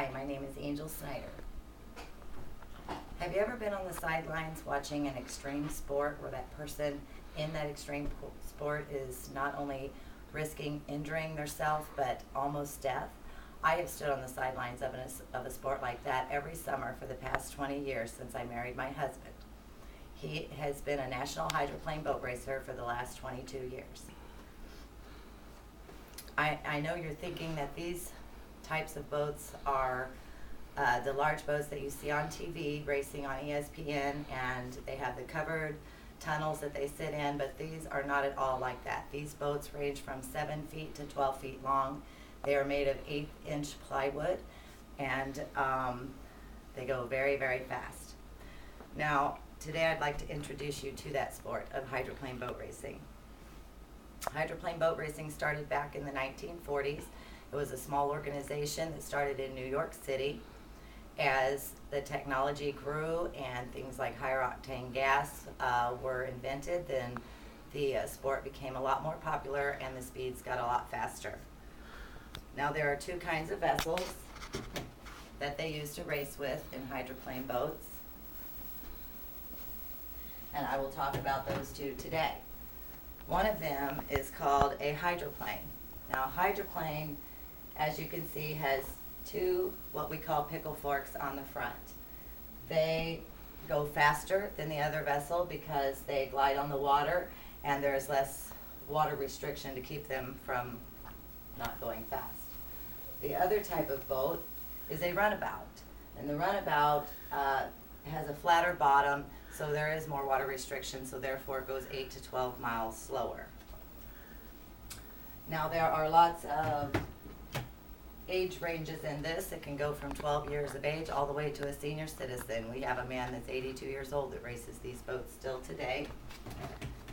Hi, my name is Angel Snyder. Have you ever been on the sidelines watching an extreme sport where that person in that extreme sport is not only risking injuring themselves but almost death? I have stood on the sidelines of a sport like that every summer for the past 20 years since I married my husband. He has been a national hydroplane boat racer for the last 22 years. I know you're thinking that these types of boats are the large boats that you see on TV racing on ESPN, and they have the covered tunnels that they sit in, but these are not at all like that. These boats range from 7 feet to 12 feet long. They are made of 1/8-inch plywood, and they go very, very fast. Now, today I'd like to introduce you to that sport of hydroplane boat racing. Hydroplane boat racing started back in the 1940s. It was a small organization that started in New York City. As the technology grew and things like higher octane gas were invented, then the sport became a lot more popular and the speeds got a lot faster. Now there are two kinds of vessels that they use to race with in hydroplane boats, and I will talk about those two today. One of them is called a hydroplane. Now, hydroplane, as you can see, has two what we call pickle forks on the front. They go faster than the other vessel because they glide on the water and there's less water restriction to keep them from not going fast. The other type of boat is a runabout, and the runabout has a flatter bottom, so there is more water restriction, so therefore it goes 8 to 12 miles slower. Now there are lots of age ranges in this. It can go from 12 years of age all the way to a senior citizen. We have a man that's 82 years old that races these boats still today.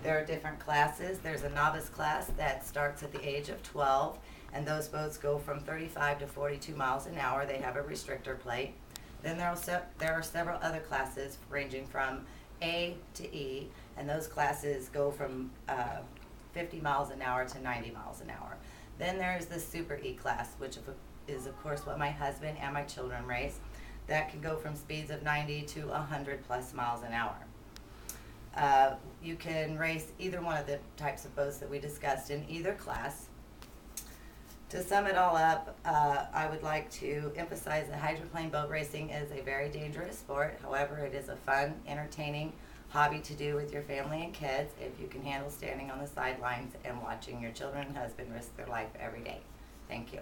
There are different classes. There's a novice class that starts at the age of 12, and those boats go from 35 to 42 miles an hour. They have a restrictor plate. Then there are several other classes ranging from A to E, and those classes go from 50 miles an hour to 90 miles an hour. Then there's the Super E class, which is of course what my husband and my children race. That can go from speeds of 90 to 100 plus miles an hour. You can race either one of the types of boats that we discussed in either class. To sum it all up, I would like to emphasize that hydroplane boat racing is a very dangerous sport. However, it is a fun, entertaining hobby to do with your family and kids if you can handle standing on the sidelines and watching your children and husband risk their life every day. Thank you.